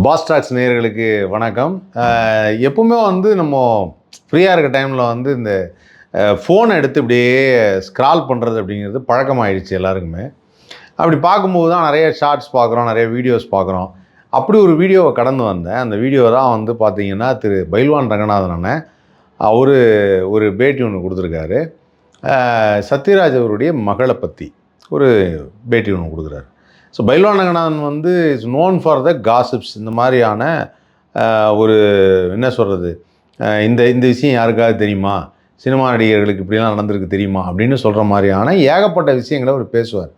பாஸ்டாக்ஸ் நேயர்களுக்கு வணக்கம். எப்பவுமே நம்ம ஃப்ரீயாக இருக்க டைமில் இந்த ஃபோனை எடுத்து இப்படியே ஸ்க்ரால் பண்ணுறது அப்படிங்கிறது பழக்கமாகிடுச்சு எல்லாருக்குமே. அப்படி பார்க்கும்போது தான் நிறைய ஷார்ட்ஸ் பார்க்குறோம், நிறைய வீடியோஸ் பார்க்குறோம். அப்படி ஒரு வீடியோவை கடந்து வந்தேன். அந்த வீடியோ தான் பார்த்தீங்கன்னா திரு பைல்வான் ரங்கநாதன் அண்ணன் அவர் ஒரு பேட்டி ஒன்று கொடுத்துருக்காரு. சத்யராஜ் அவருடைய மகளை பற்றி ஒரு பேட்டி ஒன்று கொடுக்குறாரு. So Pailwan Ranganathan is known for the gossips. இந்த மாதிரியான ஒரு என்ன சொல்கிறது, இந்த இந்த விஷயம் யாருக்காவது தெரியுமா, சினிமா நடிகர்களுக்கு இப்படிலாம் நடந்திருக்கு தெரியுமா அப்படின்னு சொல்கிற மாதிரியான ஏகப்பட்ட விஷயங்களை அவர் பேசுவார்.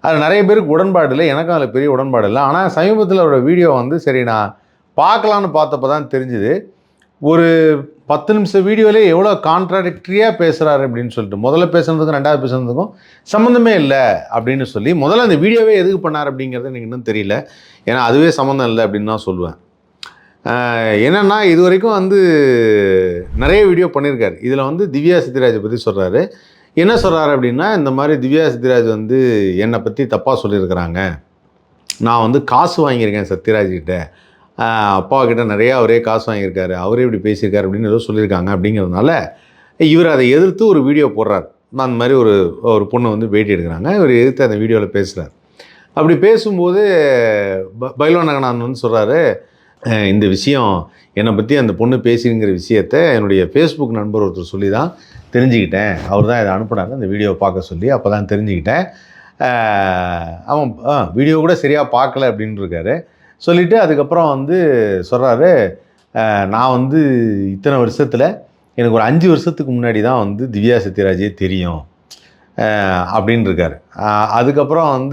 அது நிறைய பேருக்கு உடன்பாடு இல்லை, எனக்கும் அதில் பெரிய உடன்பாடு இல்லை. ஆனால் சமீபத்தில் அவரோட வீடியோ சரி நான் பார்க்கலான்னு பார்த்தப்போ தான் தெரிஞ்சுது, ஒரு 10 நிமிஷம் வீடியோவிலே எவ்வளோ கான்ட்ராடிக்டரியாக பேசுகிறாரு அப்படின்னு சொல்லிட்டு. முதல்ல பேசுனதுக்கும் ரெண்டாவது பேசுனதுக்கும் சம்மந்தமே இல்லை அப்படின்னு சொல்லி முதல்ல அந்த வீடியோவே எதுக்கு பண்ணார் அப்படிங்கிறது எனக்கு இன்னும் தெரியல. ஏன்னா அதுவே சம்மந்தம் இல்லை அப்படின்னு தான் சொல்லுவேன். என்னென்னா இது வரைக்கும் நிறைய வீடியோ பண்ணியிருக்காரு. இதில் திவ்யா சத்யராஜை பற்றி சொல்கிறாரு. என்ன சொல்கிறாரு அப்படின்னா, இந்த மாதிரி திவ்யா சத்யராஜ் என்னை பற்றி தப்பாக சொல்லியிருக்கிறாங்க, நான் காசு வாங்கியிருக்கேன் சத்யராஜ்கிட்ட, அப்பாக்கிட்ட நிறையா அவரே காசு வாங்கியிருக்காரு, அவரே இப்படி பேசியிருக்காரு அப்படின்னு ஏதோ சொல்லியிருக்காங்க. அப்படிங்கிறதுனால இவர் அதை எதிர்த்து ஒரு வீடியோ போடுறார். நான் அந்த மாதிரி ஒரு பொண்ணு பேட்டி எடுக்கிறாங்க, இவர் எதிர்த்து அந்த வீடியோவில் பேசுகிறார். அப்படி பேசும்போது பைல்வான் ரங்கநாதன் சொல்கிறாரு, இந்த விஷயம் என்னை பற்றி அந்த பொண்ணு பேசிங்கிற விஷயத்தை என்னுடைய ஃபேஸ்புக் நண்பர் ஒருத்தர் சொல்லி தான் தெரிஞ்சுக்கிட்டேன். அவர் தான் இதை அனுப்புனார் அந்த வீடியோவை பார்க்க சொல்லி. அப்போ தான் தெரிஞ்சுக்கிட்டேன். அவன் வீடியோ கூட சரியாக பார்க்கல அப்படின்னு இருக்காரு. சொல்லிவிட்டு அதுக்கப்புறம் சொல்கிறாரு, நான் இத்தனை வருஷத்தில் எனக்கு ஒரு 5 வருஷத்துக்கு முன்னாடி தான் திவ்யா சத்யராஜே தெரியும் அப்படின்னு இருக்கார். அதுக்கப்புறம்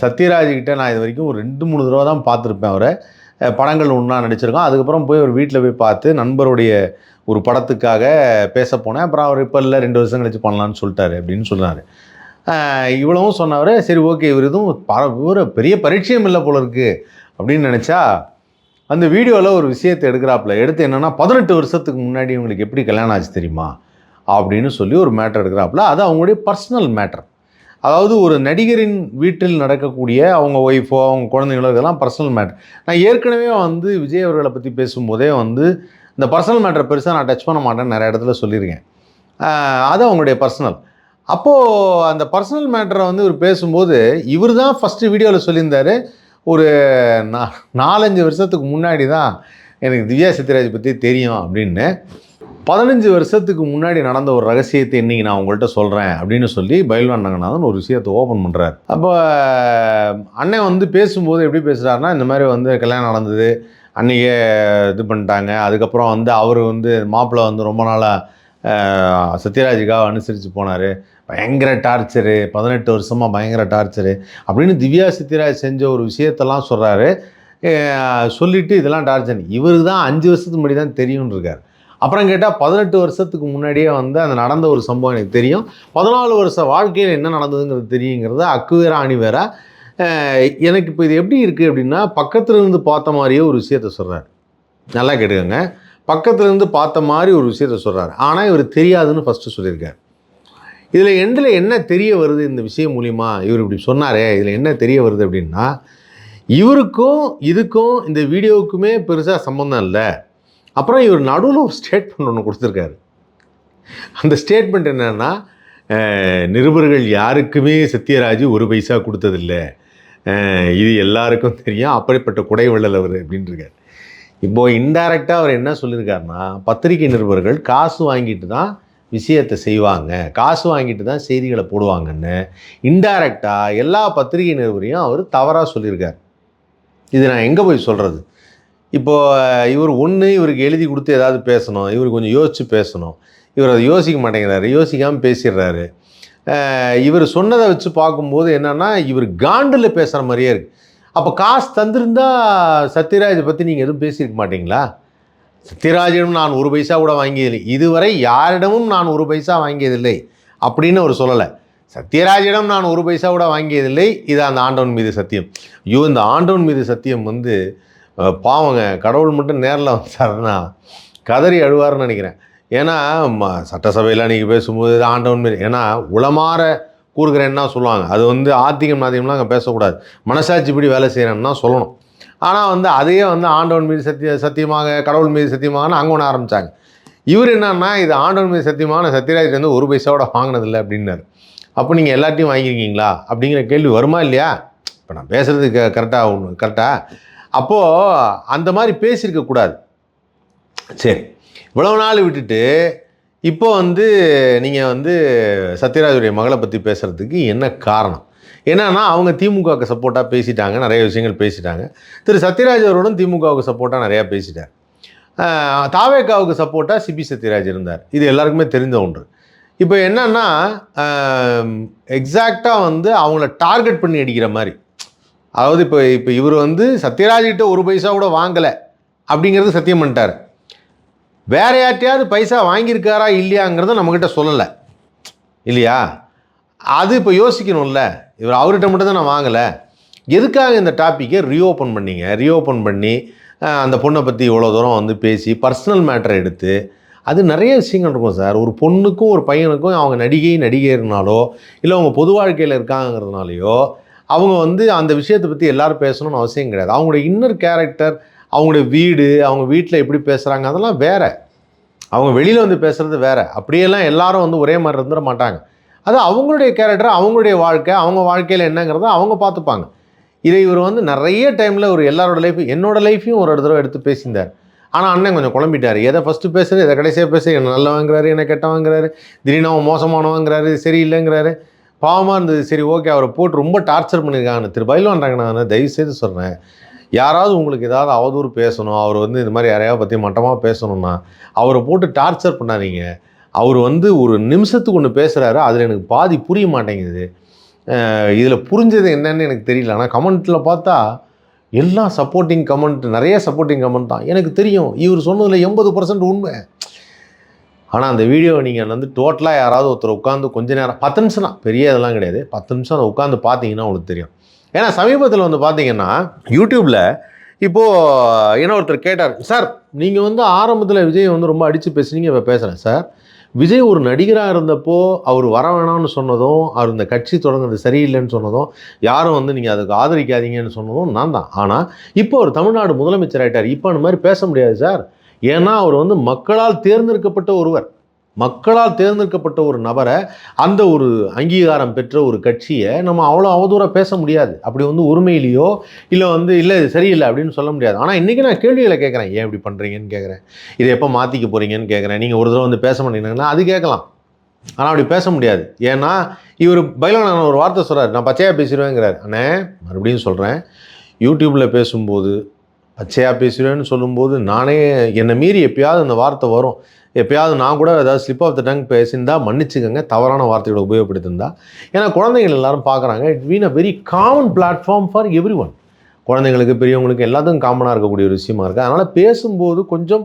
சத்யராஜ்கிட்ட நான் இது வரைக்கும் ஒரு 2-3 தடவை தான் பார்த்துருப்பேன். அவரை படங்கள் ஒன்றா நடிச்சிருக்கோம். அதுக்கப்புறம் போய் ஒரு வீட்டில் போய் பார்த்து நண்பருடைய ஒரு படத்துக்காக பேச போனேன். அப்புறம் அவர் இப்போ இல்லை 2 வருஷம் கழிச்சு பண்ணலான்னு சொல்லிட்டாரு அப்படின்னு சொன்னார். இவ்வளவும் சொன்னவர், சரி ஓகே இவர் எதுவும் ஒரு பெரிய பரிச்சயம் இல்லை போல இருக்குது அப்படின்னு நினச்சா, அந்த வீடியோவில் ஒரு விஷயத்தை எடுத்து என்னென்னா 18 வருஷத்துக்கு முன்னாடி இவங்களுக்கு எப்படி கல்யாணம் ஆச்சு தெரியுமா அப்படின்னு சொல்லி ஒரு மேட்டர் எடுக்கிறாப்புல. அது அவங்களுடைய பர்சனல் மேட்டர். அதாவது ஒரு நடிகரின் வீட்டில் நடக்கக்கூடிய அவங்க ஒய்ஃபோ அவங்க குழந்தைங்களோ இதெல்லாம் பர்சனல் மேட்டர். நான் ஏற்கனவே விஜய் அவர்களை பற்றி பேசும்போதே இந்த பர்சனல் மேட்டரை பெருசாக நான் டச் பண்ண மாட்டேன்னு நிறைய இடத்துல சொல்லியிருக்கேன். அது அவங்களுடைய பர்சனல். அப்போது அந்த பர்சனல் மேட்டரை இவர் பேசும்போது இவர் தான் ஃபஸ்ட்டு வீடியோவில் சொல்லியிருந்தார், ஒரு 4-5 வருஷத்துக்கு முன்னாடி தான் எனக்கு திவ்யா சத்யராஜ் பற்றி தெரியும் அப்படின்னு. 15 வருஷத்துக்கு முன்னாடி நடந்த ஒரு ரகசியத்தை இன்றைக்கி நான் உங்கள்கிட்ட சொல்கிறேன் அப்படின்னு சொல்லி பைல்வான் ரங்கநாதன் ஒரு விஷயத்தை ஓப்பன் பண்ணுறார். அப்போ அண்ணன் பேசும்போது எப்படி பேசுகிறாருன்னா, இந்த மாதிரி கல்யாணம் நடந்தது, அன்றைக்கே இது பண்ணிட்டாங்க. அதுக்கப்புறம் அவர் மாப்பிள்ளை ரொம்ப நாளாக சத்யராஜுக்காக அனுசரித்து போனார், பயங்கர டார்ச்சரு, 18 வருஷமாக பயங்கர டார்ச்சரு அப்படின்னு திவ்யா சத்யராஜ் செஞ்ச ஒரு விஷயத்தெல்லாம் சொல்கிறாரு. சொல்லிவிட்டு இதெல்லாம் டார்ச்சர் இவருக்கு தான் 5 வருஷத்துக்கு முன்னாடி தான் தெரியும்னு இருக்கார். அப்புறம் கேட்டால் 18 வருஷத்துக்கு முன்னாடியே அந்த நடந்த ஒரு சம்பவம் எனக்கு தெரியும், 14 வருஷ வாழ்க்கையில் என்ன நடந்ததுங்கிறது தெரியுங்கிறத அக்கு வேற ஆணி வேற. எனக்கு இப்போ இது எப்படி இருக்குது அப்படின்னா, பக்கத்தில் இருந்து பார்த்த மாதிரியே ஒரு விஷயத்த சொல்கிறார். நல்லா கேட்டுக்கோங்க, பக்கத்தில் இருந்து பார்த்த மாதிரி ஒரு விஷயத்த சொல்கிறார். ஆனால் இவர் தெரியாதுன்னு ஃபஸ்ட்டு சொல்லியிருக்கார். இதில் எண்டில் என்ன தெரிய வருது இந்த விஷயம் மூலிமா, இவர் இப்படி சொன்னாரே இதில் என்ன தெரிய வருது அப்படின்னா, இவருக்கும் இதுக்கும் இந்த வீடியோவுக்குமே பெருசாக சம்மந்தம் இல்லை. அப்புறம் இவர் நடுவில் ஒரு ஸ்டேட்மெண்ட் ஒன்று கொடுத்துருக்காரு. அந்த ஸ்டேட்மெண்ட் என்னென்னா, நிருபர்கள் யாருக்குமே சத்யராஜ் 1 பைசா கொடுத்ததில்லை, இது எல்லாருக்கும் தெரியும், அப்படிப்பட்ட குடைவள்ளல் அவர் அப்படின்ட்டுருக்கார். இப்போது இன்டைரக்டாக அவர் என்ன சொல்லியிருக்காருன்னா, பத்திரிகை நிருபர்கள் காசு வாங்கிட்டு தான் விஷயத்தை செய்வாங்க, காசு வாங்கிட்டு தான் செய்திகளை போடுவாங்கன்னு இன்டைரக்டாக எல்லா பத்திரிகை நிருபரையும் அவர் தவறாக சொல்லியிருக்கார். இது நான் எங்கே போய் சொல்கிறது? இப்போது இவருக்கு எழுதி கொடுத்து ஏதாவது பேசணும், இவர் கொஞ்சம் யோசித்து பேசணும், இவர் அதை யோசிக்க மாட்டேங்கிறாரு, யோசிக்காமல் பேசிடுறாரு. இவர் சொன்னதை வச்சு பார்க்கும்போது என்னென்னா, இவர் காண்டில் பேசுகிற மாதிரியே இருக்குது. அப்போ காசு தந்திருந்தால் சத்யராஜை பற்றி நீங்கள் எதுவும் பேசியிருக்க மாட்டிங்களா? சத்யராஜிடம் நான் 1 பைசா கூட வாங்கியதில்லை, இதுவரை யாரிடமும் நான் 1 பைசா வாங்கியதில்லை அப்படின்னு அவர் சொல்லலை. சத்யராஜிடம் நான் 1 பைசா கூட வாங்கியதில்லை, இது அந்த ஆண்டவன் மீது சத்தியம். ஐயோ, இந்த ஆண்டவன் மீது சத்தியம் பாவங்க, கடவுள் மட்டும் நேரில் வந்தாருன்னா கதறி அழுவார்னு நினைக்கிறேன். ஏன்னா சட்டசபையில் நீங்கள் பேசும்போது ஆண்டவன் மீது, ஏன்னா உளமாற கூறுகிறேன்னா சொல்லுவாங்க, அது ஆத்திகம் நாத்திகம்லாம் அங்கே பேசக்கூடாது, மனசாட்சிப்படி வேலை செய்கிறேன்னா சொல்லணும். ஆனால் வந்து அதையே வந்து ஆண்டவன் மீது சத்தியமாக கடவுள் மீது சத்தியமாகனு அங்கே ஒன்று ஆரம்பித்தாங்க. இவர் என்னன்னா இது ஆண்டவன் மீது சத்தியமான சத்யராஜ் வந்து ஒரு பைசாவோட வாங்கினதில்லை அப்படின்னாரு. அப்போ நீங்கள் எல்லாத்தையும் வாங்கியிருக்கீங்களா அப்படிங்கிற கேள்வி வருமா இல்லையா? இப்போ நான் பேசுகிறது கரெக்டாக ஒன்று கரெக்டாக. அப்போது அந்த மாதிரி பேசியிருக்கக்கூடாது. சரி, இவ்வளவு நாள் விட்டுட்டு இப்போ வந்து நீங்கள் வந்து சத்யராஜுடைய மகளை பற்றி பேசுகிறதுக்கு என்ன காரணம்? என்னன்னா அவங்க திமுகவுக்கு சப்போர்ட்டாக பேசிட்டாங்க, நிறைய விஷயங்கள் பேசிட்டாங்க. திரு சத்யராஜ் அவரோடும் திமுகவுக்கு சப்போர்ட்டாக நிறையா பேசிட்டார். தாவேகாவுக்கு சப்போர்ட்டாக சிபி சத்யராஜ் இருந்தார். இது எல்லாருக்குமே தெரிந்த ஒன்று. இப்போ என்னன்னா எக்ஸாக்டாக வந்து அவங்கள டார்கெட் பண்ணி அடிக்கிற மாதிரி. அதாவது இப்போ இவர் வந்து சத்யராஜ்கிட்ட ஒரு பைசா கூட வாங்கலை அப்படிங்கிறது சத்தியம் பண்ணிட்டார். வேற யார்ட்டையாவது பைசா வாங்கியிருக்காரா இல்லையாங்கிறத நம்மக்கிட்ட சொல்லலை இல்லையா? அது இப்போ யோசிக்கணும்ல. இவர் அவர்கிட்ட மட்டும் தான் நான் வாங்கலை, எதுக்காக இந்த டாப்பிக்கை ரீஓப்பன் பண்ணீங்க? ரீஓப்பன் பண்ணி அந்த பொண்ணை பற்றி இவ்வளோ தூரம் வந்து பேசி பர்சனல் மேட்டரை எடுத்து, அது நிறைய விஷயங்கள் இருக்கும் சார். ஒரு பொண்ணுக்கும் ஒரு பையனுக்கும் அவங்க நடிகைனாலோ இல்லை அவங்க பொது வாழ்க்கையில் இருக்காங்கிறதுனாலையோ அவங்க வந்து அந்த விஷயத்தை பற்றி எல்லோரும் பேசணும்னு அவசியம் கிடையாது. அவங்களுடைய இன்னர் கேரக்டர், அவங்களுடைய வீடு, அவங்க வீட்டில் எப்படி பேசுகிறாங்க அதெல்லாம் வேறு. அவங்க வெளியில் வந்து பேசுகிறது வேறு. அப்படியெல்லாம் எல்லாரும் வந்து ஒரே மாதிரி இருந்துட மாட்டாங்க. அது அவங்களுடைய கேரக்டர், அவங்களுடைய வாழ்க்கை, அவங்க வாழ்க்கையில் என்னங்கிறத அவங்க பார்த்துப்பாங்க. இதை இவர் வந்து நிறைய டைமில் ஒரு எல்லாரோட என்னோடய லைஃப்பையும் ஒரு தடவை எடுத்து பேசியிருந்தார். ஆனால் அண்ணன் கொஞ்சம் குழம்பிட்டார். எதை ஃபஸ்ட்டு பேசுகிறது, எதை கடைசியாக பேச, என்ன நல்லவங்கிறாரு, என்ன கெட்டவங்கிறாரு, திடீர்னு அவன் மோசமானவங்கிறாரு, சரியில்லைங்கிறாரு. பாவமாக இருந்தது. சரி ஓகே, அவரை போட்டு ரொம்ப டார்ச்சர் பண்ணியிருக்காங்க. திரு பயில்வான்றாங்க, நான் தயவுசெய்து சொல்கிறேன், யாராவது உங்களுக்கு ஏதாவது அவதூறு பேசணும், அவர் வந்து இந்த மாதிரி யாரையாவது பற்றி மட்டமாக பேசணும்னா அவரை போட்டு டார்ச்சர் பண்ணாதீங்க. அவர் வந்து ஒரு நிமிஷத்துக்கு ஒன்று பேசுகிறாரு, அதில் எனக்கு பாதி புரிய மாட்டேங்குது. இதில் புரிஞ்சது என்னன்னு எனக்கு தெரியல. ஆனால் கமெண்ட்டில் பார்த்தா எல்லாம் சப்போர்ட்டிங் கமெண்ட், நிறைய சப்போர்ட்டிங் கமெண்ட் தான். எனக்கு தெரியும் இவர் சொன்னதில் 80% உண்மை. ஆனால் அந்த வீடியோவை நீங்கள் வந்து டோட்டலாக யாராவது ஒருத்தர் உட்காந்து கொஞ்ச நேரம் 10 நிமிஷம் தான், பெரிய இதெல்லாம் கிடையாது, 10 நிமிஷம் அதை உட்காந்து பார்த்தீங்கன்னா உங்களுக்கு தெரியும். ஏன்னா சமீபத்தில் வந்து பார்த்தீங்கன்னா யூடியூப்பில் இப்போது என்ன ஒருத்தர் கேட்டார், சார் நீங்கள் வந்து ஆரம்பத்தில் விஜய் வந்து ரொம்ப அடித்து பேசுனீங்க, இப்போ பேசுகிறேன் சார். விஜய் ஒரு நடிகராக இருந்தப்போ அவர் வர வேணாம்னு சொன்னதும், அவர் இந்த கட்சி தொடங்குறது சரியில்லைன்னு சொன்னதும், யாரும் வந்து நீங்கள் அதுக்கு ஆதரிக்காதீங்கன்னு சொன்னதும் நான் தான். ஆனால் இப்போ அவர் தமிழ்நாடு முதலமைச்சர் ஆகிட்டார். இப்போ அந்த மாதிரி பேச முடியாது சார். ஏன்னா அவர் வந்து மக்களால் தேர்ந்தெடுக்கப்பட்ட ஒருவர், மக்களால் தேர்ந்தெடுக்கப்பட்ட ஒரு நபரை, அந்த ஒரு அங்கீகாரம் பெற்ற ஒரு கட்சியை நம்ம அவ்வளோ அவதூறாக பேச முடியாது. அப்படி வந்து உரிமையிலையோ இல்லை வந்து இல்லை இது சரியில்லை அப்படின்னு சொல்ல முடியாது. ஆனால் இன்றைக்கி நான் கேள்விகளை கேட்குறேன், ஏன் இப்படி பண்ணுறீங்கன்னு கேட்குறேன், இதை எப்போ மாற்றிக்க போகிறீங்கன்னு கேட்குறேன். நீங்கள் ஒரு தடவை வந்து பேச மாட்டீங்கன்னா அது கேட்கலாம், ஆனால் அப்படி பேச முடியாது. ஏன்னா இவர் பயிலான ஒரு வார்த்தை சொல்கிறார், நான் பச்சையாக பேசிடுவேங்கிறார். அண்ணே மறுபடியும் சொல்கிறேன், யூடியூப்பில் பேசும்போது பச்சையாக பேசுவேன்னு சொல்லும்போது நானே என்னை மீறி எப்பயாவது அந்த வார்த்தை வரும். எப்பயாவது நான் கூட ஏதாவது ஸ்லிப் ஆஃப் த டங் பேசியிருந்தா மன்னிச்சுக்கோங்க, தவறான வார்த்தைகளை உபயோகப்படுத்திருந்தா. ஏன்னா குழந்தைகள் எல்லாரும் பார்க்குறாங்க. It been a very common platform for every one. குழந்தைங்களுக்கு பெரியவங்களுக்கு எல்லாத்துக்கும் காமனாக இருக்கக்கூடிய ஒரு விஷயமா இருக்குது. அதனால் பேசும்போது கொஞ்சம்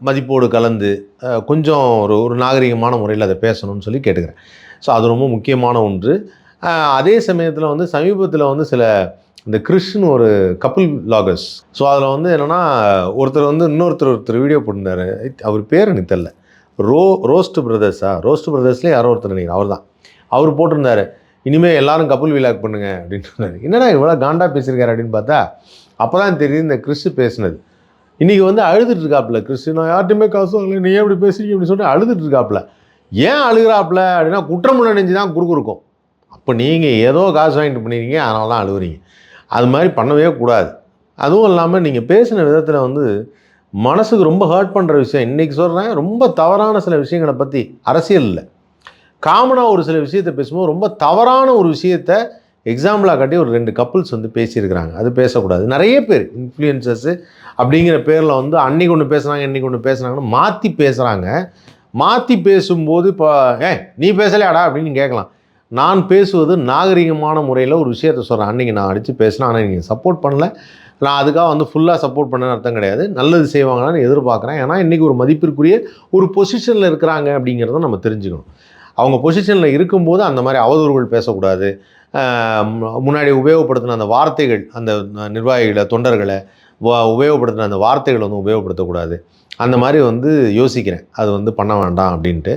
மதிப்போடு கலந்து கொஞ்சம் ஒரு நாகரிகமான முறையில் அதை பேசணும்னு சொல்லி கேட்டுக்கிறேன். ஸோ அது ரொம்ப முக்கியமான ஒன்று. அதே சமயத்தில் வந்து சமீபத்தில் வந்து சில இந்த கிறிஸ்ன்னு ஒரு கப்புள் விலாகர்ஸ், ஸோ அதில் வந்து என்னென்னா ஒருத்தர் வந்து ஒருத்தர் வீடியோ போட்டிருந்தார். அவர் பேர் எனக்கு தெரியல, ரோஸ்ட் பிரதர்ஸ்லேயே யாரோ ஒருத்தர் நினைக்கிறேன், அவர் தான். அவர் போட்டிருந்தார், இனிமேல் எல்லாரும் கப்புள் விலாக் பண்ணுங்க அப்படின்ட்டு. என்னடா இவ்வளோ காண்டா பேசியிருக்காரு அப்படின்னு பார்த்தா அப்போ தான் தெரியுது இந்த கிறிஸ் பேசினது. இன்றைக்கி வந்து அழுதுட்டு இருக்காப்புல கிறிஸ், நான் யார்ட்டையுமே காசு வாங்கல, நீ ஏன் இப்படி பேசுறீங்க அப்படின்னு சொல்லிட்டு அழுதுட்டு இருக்காப்புல. ஏன் அழுகிறாப்புல அப்படின்னா குற்றமுள்ள நெஞ்சு தான் குறுக்கும். அப்போ நீங்கள் ஏதோ காசு வாங்கிட்டு பண்ணிடுறீங்க, அதனால தான் அழுகுறீங்க. அது மாதிரி பண்ணவே கூடாது. அதுவும் இல்லாமல் நீங்கள் பேசின விதத்தில் வந்து மனசுக்கு ரொம்ப ஹர்ட் பண்ணுற விஷயம், இன்றைக்கி சொல்கிறேன், ரொம்ப தவறான சில விஷயங்களை பற்றி, அரசியல் இல்லை, காமனாக ஒரு சில விஷயத்தை பேசும்போது ரொம்ப தவறான ஒரு விஷயத்தை எக்ஸாம்பிளாக காட்டி ஒரு 2 கப்புள்ஸ் வந்து பேசியிருக்கிறாங்க. அது பேசக்கூடாது. நிறைய பேர் இன்ஃப்ளூயன்சர்ஸு அப்படிங்கிற பேரில் வந்து அன்றைக்கி ஒன்று பேசுகிறாங்க, இன்றைக்கி ஒன்று பேசுகிறாங்கன்னு மாற்றி பேசுகிறாங்க. மாற்றி பேசும்போது இப்போ நீ பேசலையாடா அப்படின்னு கேட்கலாம். நான் பேசுவது நாகரிகமான முறையில் ஒரு விஷயத்த சொல்கிறேன். அன்றைக்கி நான் அடித்து பேசினேன், ஆனால் நீங்கள் சப்போர்ட் பண்ணல, நான் அதுக்காக வந்து ஃபுல்லாக சப்போர்ட் பண்ணேன்னு அர்த்தம் கிடையாது. நல்லது செய்வாங்கன்னு எதிர்பார்க்குறேன். ஏன்னா இன்றைக்கி ஒரு மதிப்பிற்குரிய ஒரு பொசிஷனில் இருக்கிறாங்க அப்படிங்கிறத நம்ம தெரிஞ்சுக்கணும். அவங்க பொசிஷனில் இருக்கும்போது அந்த மாதிரி அவதூறுகள் பேசக்கூடாது. முன்னாடி உபயோகப்படுத்தின அந்த வார்த்தைகள், அந்த நிர்வாகிகளை, தொண்டர்களை உபயோகப்படுத்தின அந்த வார்த்தைகளை வந்து உபயோகப்படுத்தக்கூடாது. அந்த மாதிரி வந்து யோசிக்கிறேன், அது வந்து பண்ண வேண்டாம் அப்படின்ட்டு.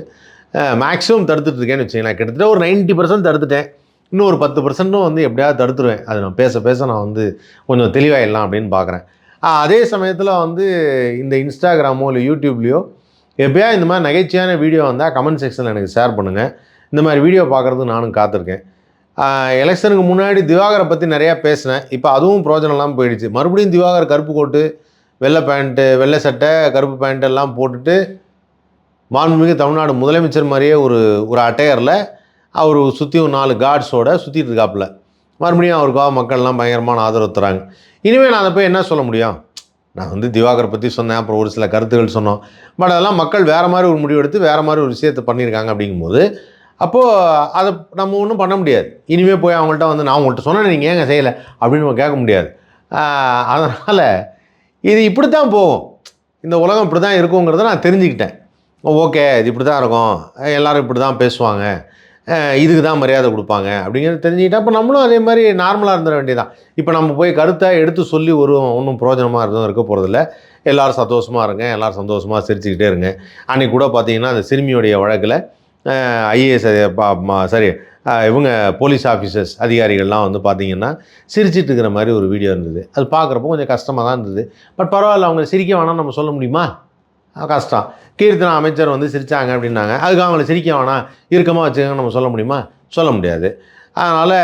மேக்ஸிமம் தடுத்துட்ருக்கேன்னு வச்சுங்களேன். கிட்டத்தட்ட ஒரு 90% தடுத்துட்டேன். இன்னும் ஒரு 10% வந்து எப்படியாவது தடுத்துருவேன். அது நான் பேச பேச நான் வந்து கொஞ்சம் தெளிவாயிடலாம் அப்படின்னு பார்க்குறேன். அதே சமயத்தில் வந்து இந்த இன்ஸ்டாகிராமோ இல்லை யூடியூப்லேயோ எப்போயா இந்த மாதிரி நகைச்சுவையான வீடியோ வந்தால் கமெண்ட் செக்ஷனில் எனக்கு ஷேர் பண்ணுங்கள். இந்த மாதிரி வீடியோ பார்க்குறதுக்கு நானும் காத்திருக்கேன். எலெக்ஷனுக்கு முன்னாடி திவாகரை பற்றி நிறையா பேசினேன். இப்போ அதுவும் பிரோஜனம் இல்லாமல் போயிடுச்சு. மறுபடியும் திவாகர் கருப்பு கோட்டு, வெள்ளை பேண்ட்டு, வெள்ளை சட்டை, கருப்பு பேண்ட் எல்லாம் போட்டுட்டு மாண்புமிகு தமிழ்நாடு முதலமைச்சர் மாதிரியே ஒரு அட்டையரில் அவர் சுற்றியும் 4 கார்ட்ஸோடு சுற்றிட்டு இருக்காப்புல. மறுபடியும் அவருக்காக மக்கள்லாம் பயங்கரமான ஆதரவு தராங்க. இனிமேல் நான் அதை போய் என்ன சொல்ல முடியும்? நான் வந்து திவாகரை பற்றி சொன்னேன், அப்புறம் ஒரு சில கருத்துக்கள் சொன்னோம். பட் அதெல்லாம் மக்கள் வேறு மாதிரி ஒரு முடிவு எடுத்து வேறு மாதிரி ஒரு விஷயத்தை பண்ணியிருக்காங்க. அப்படிங்கும்போது அப்போது அதை நம்ம ஒன்றும் பண்ண முடியாது. இனிமேல் போய் அவங்கள்ட்ட வந்து நான் உங்கள்கிட்ட சொன்னேன் நீங்கள் ஏங்க செய்யலை அப்படின்னு நம்ம கேட்க முடியாது. அதனால் இது இப்படி தான் போகும். இந்த உலகம் இப்படி தான் இருக்குங்கிறத நான் தெரிஞ்சுக்கிட்டேன். ஓகே, இது இப்படி தான் இருக்கும், எல்லோரும் இப்படி தான் பேசுவாங்க, இதுக்கு தான் மரியாதை கொடுப்பாங்க அப்படிங்கிறது தெரிஞ்சுக்கிட்டேன். அப்போ நம்மளும் அதே மாதிரி நார்மலாக இருந்துட வேண்டியதான். இப்போ நம்ம போய் கருத்தை எடுத்து சொல்லி ஒன்றும் பிரயோஜனமாக இருக்க போகிறதில்ல. எல்லோரும் சந்தோஷமாக இருங்க, எல்லோரும் சந்தோஷமாக சிரிச்சுக்கிட்டே இருங்க. அன்றைக்கி கூட பார்த்தீங்கன்னா அந்த சிறுமியோடைய வழக்கில் ஐஏஎஸ் இவங்க போலீஸ் ஆஃபீஸர்ஸ் அதிகாரிகள்லாம் வந்து பார்த்திங்கன்னா சிரிச்சிட்டு இருக்கிற மாதிரி ஒரு வீடியோ இருந்தது. அது பார்க்குறப்போ கொஞ்சம் கஷ்டமாக தான் இருந்தது. பட் பரவாயில்ல, அவங்க சிரிக்க வேணாம்னு நம்ம சொல்ல முடியுமா? கஷ்டம். கீர்த்தனா அமைச்சர் வந்து சிரித்தாங்க அப்படின்னாங்க, அதுக்கு அவங்கள சிரிக்க வேணாம் இறுக்கமாக வச்சுக்கோங்கன்னு நம்ம சொல்ல முடியுமா? சொல்ல முடியாது. அதனால்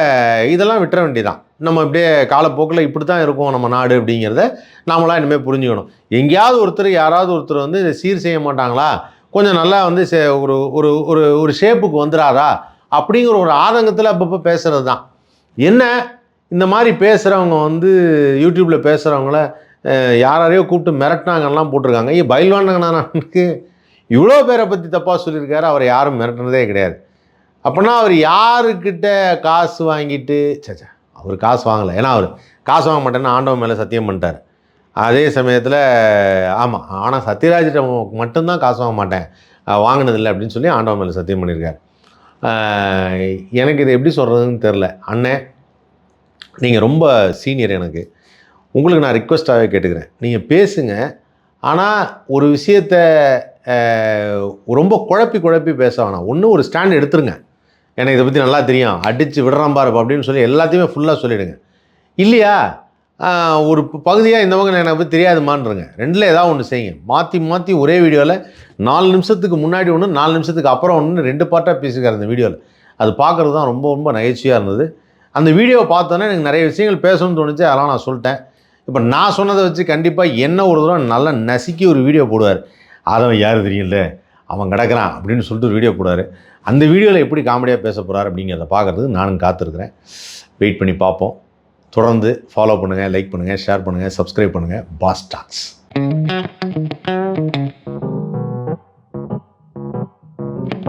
இதெல்லாம் விட்டுற வேண்டியதான். நம்ம இப்படியே காலப்போக்கில் இப்படி தான் இருக்கும் நம்ம நாடு அப்படிங்கிறத நாமளாம் இனிமேல் புரிஞ்சுக்கணும். எங்கேயாவது ஒருத்தர் யாராவது ஒருத்தர் வந்து இதை சீர் செய்ய மாட்டாங்களா, கொஞ்சம் நல்லா வந்து ஒரு ஒரு ஒரு ஒரு ஷேப்புக்கு வந்துடாதா அப்படிங்கிற ஒரு ஆதங்கத்தில் அப்பப்போ பேசுகிறது தான். என்ன இந்த மாதிரி பேசுகிறவங்க வந்து யூடியூப்பில் பேசுகிறவங்கள யாரையோ கூப்பிட்டு மிரட்டினாங்கலாம் போட்டிருக்காங்க. பயில்வானுக்கு இவ்வளோ பேரை பற்றி தப்பாக சொல்லியிருக்காரு. அவரை யாரும் மிரட்டினதே கிடையாது. அப்படின்னா அவர் யாருக்கிட்ட காசு வாங்கிட்டு அவர் காசு வாங்கலை. ஏன்னா அவர் காசு வாங்க மாட்டேன்னு ஆண்டவன் மேலே சத்தியம் பண்ணிட்டார். அதே சமயத்தில் ஆமாம், ஆனால் சத்யராஜிட்ட மட்டும்தான் காசு வாங்க மாட்டேன், வாங்கினதில்லை அப்படின்னு சொல்லி ஆண்டவன் மேலே சத்தியம் பண்ணியிருக்கார். எனக்கு இதை எப்படி சொல்கிறதுன்னு தெரில. அண்ணே, நீங்கள் ரொம்ப சீனியர். எனக்கு உங்களுக்கு நான் ரிக்வெஸ்ட்டாகவே கேட்டுக்கிறேன், நீங்கள் பேசுங்க. ஆனால் ஒரு விஷயத்தை ரொம்ப குழப்பி பேச வேணாம். ஒன்று ஒரு ஸ்டாண்ட் எடுத்துருங்க. எனக்கு இதை பற்றி நல்லா தெரியும், அடித்து விடுறான் பாரு அப்படின்னு சொல்லி எல்லாத்தையுமே ஃபுல்லாக சொல்லிவிடுங்க. இல்லையா ஒரு பகுதியாக இந்த பக்கம் எனக்கு பற்றி தெரியாதுமான்றங்க. ரெண்டில் ஏதாவது ஒன்று செய்யுங்க. மாற்றி ஒரே வீடியோவில் 4 நிமிஷத்துக்கு முன்னாடி ஒன்று, 4 நிமிஷத்துக்கு அப்புறம் ஒன்று, 2 பார்ட்டாக பேசியிருக்காரு அந்த வீடியோவில். அது பார்க்குறது தான் ரொம்ப ரொம்ப நகைச்சுவையாக இருந்தது. அந்த வீடியோவை பார்த்தோன்னே எனக்கு நிறைய விஷயங்கள் பேசணும்னு தோணுச்சு. அதெல்லாம் நான் சொல்லிட்டேன். இப்போ நான் சொன்னதை வச்சு கண்டிப்பாக என்ன ஒரு தூரம் நல்லா நசுக்கி ஒரு வீடியோ போடுவார். அதை யாரும் தெரியல, அவன் கிடக்கிறான் அப்படின்னு சொல்லிட்டு ஒரு வீடியோ போடுவார். அந்த வீடியோவில் எப்படி காமெடியாக பேச போகிறார் அப்படிங்கிறத பார்க்குறதுக்கு நானும் காத்திருக்கிறேன். வெயிட் பண்ணி பார்ப்போம். தொடர்ந்து ஃபாலோ பண்ணுங்கள், லைக் பண்ணுங்கள், ஷேர் பண்ணுங்கள், சப்ஸ்கிரைப் பண்ணுங்கள். Boss tax.